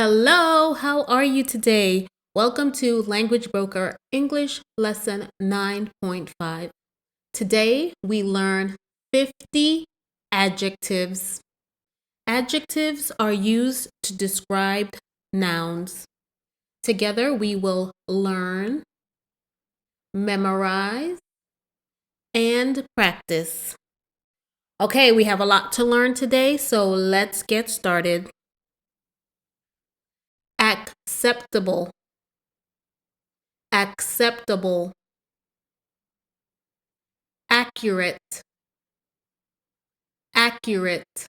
Hello, how are you today? Welcome to Language Broker English Lesson 9.5. Today we learn 50 adjectives. Adjectives are used to describe nouns. Together we will learn, memorize, and practice. Okay, we have a lot to learn today, so let's get started. Acceptable. Acceptable. Accurate. Accurate.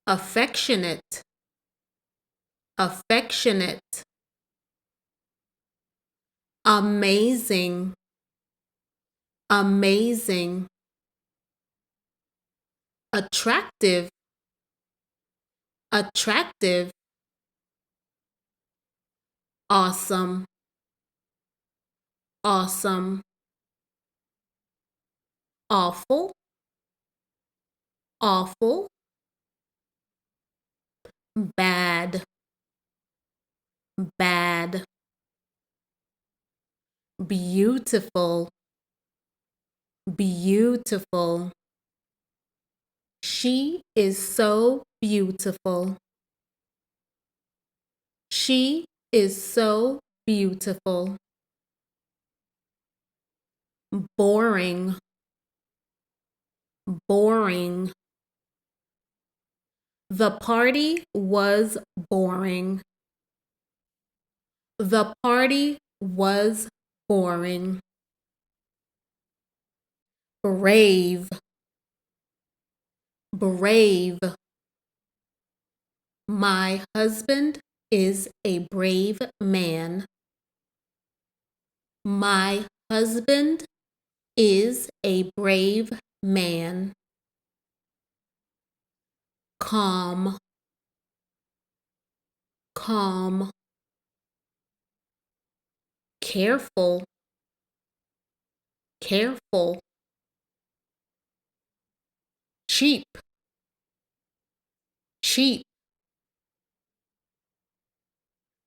Affectionate. Affectionate. Amazing. Amazing. Attractive. Attractive. Awesome. Awesome. Awful. Awful. Bad. Bad. Beautiful. Beautiful. She is so beautiful. She is so beautiful. Boring. Boring. The party was boring. The party was boring. Brave. Brave. My husband is a brave man. My husband is a brave man. Calm. Calm. Careful. Careful. Cheap. Cheap.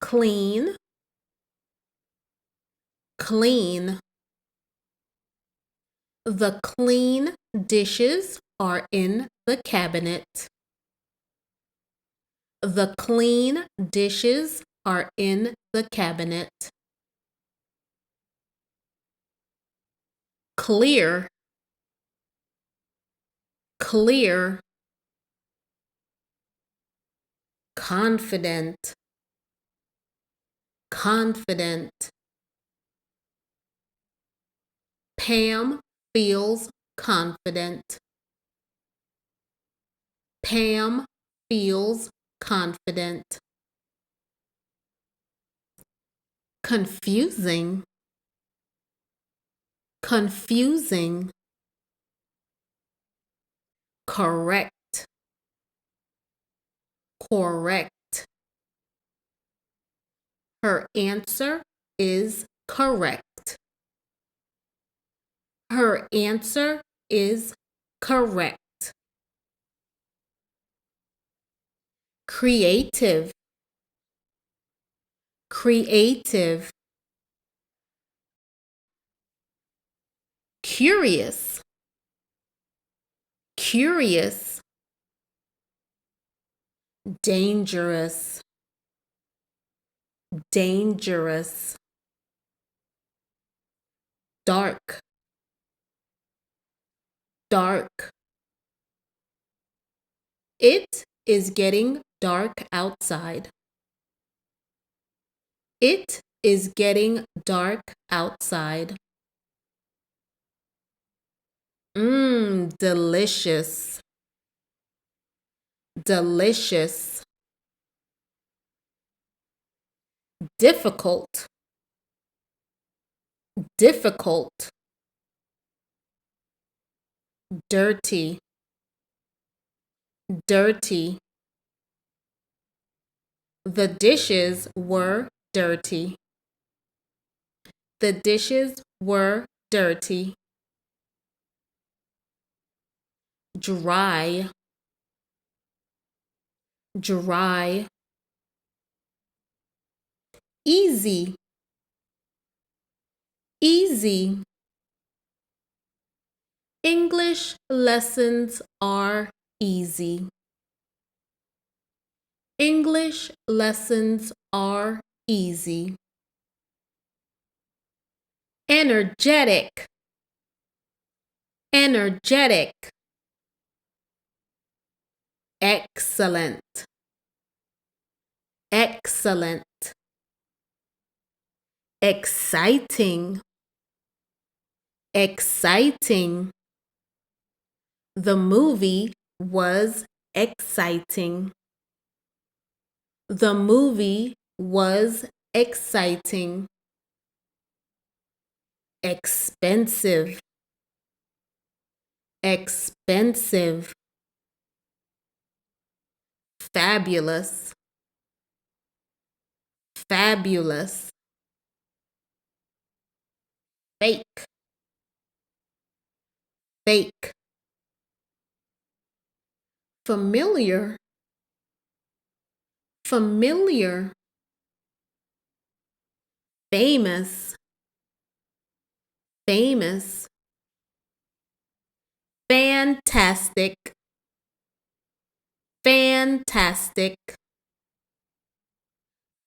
Clean. Clean. The clean dishes are in the cabinet. The clean dishes are in the cabinet. Clear. Clear. Confident. Confident. Pam feels confident. Pam feels confident. Confusing. Confusing. Correct. Correct. Her answer is correct. Her answer is correct. Creative. Creative. Curious. Curious. Dangerous. Dangerous. Dark. Dark. It is getting dark outside. It is getting dark outside. Delicious. Delicious. Difficult. Difficult. Dirty. Dirty. The dishes were dirty. The dishes were dirty. Dry. dry, easy, easy. English lessons are easy. English lessons are easy. Energetic, energetic. Excellent, excellent. Exciting, exciting. The movie was exciting. The movie was exciting. Expensive, expensive. Fabulous, fabulous. Fake, fake. Familiar, familiar. Famous, famous. Fantastic, fantastic.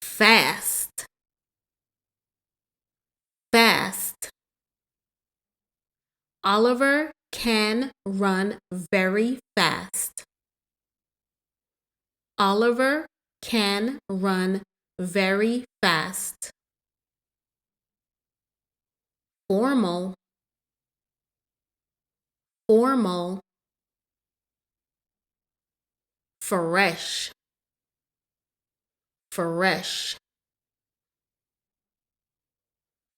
Fast, fast. Oliver can run very fast. Oliver can run very fast. Formal, formal. Fresh, fresh.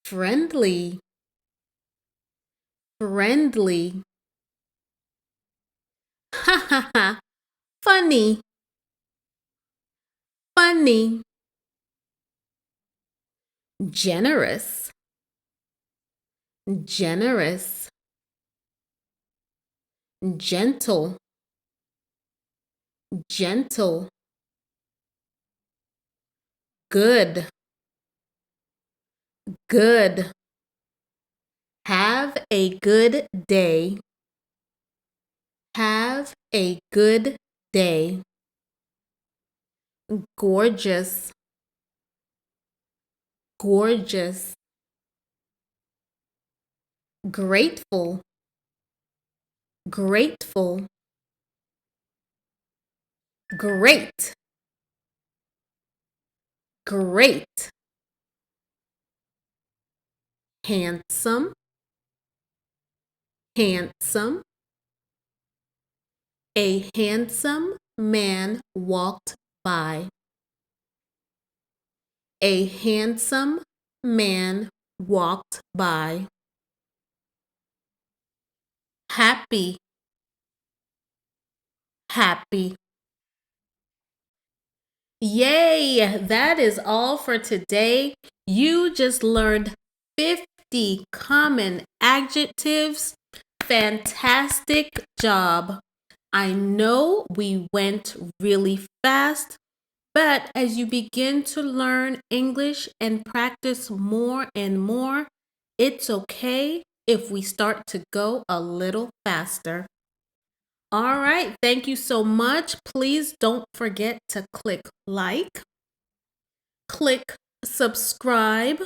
Friendly, friendly. Ha ha ha. Funny, funny. Generous, generous. Gentle, gentle. Good, good. Have a good day. Have a good day. Gorgeous, gorgeous. Grateful, grateful. Great, great. Handsome, handsome. A handsome man walked by. A handsome man walked by. Happy, happy. Yay! That is all for today. You just learned 50 common adjectives. Fantastic job. I know we went really fast, but as you begin to learn English and practice more and more, it's okay if we start to go a little faster. All right, thank you so much. Please don't forget to click like, click subscribe,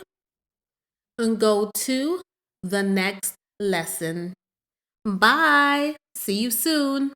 and go to the next lesson. Bye. See you soon.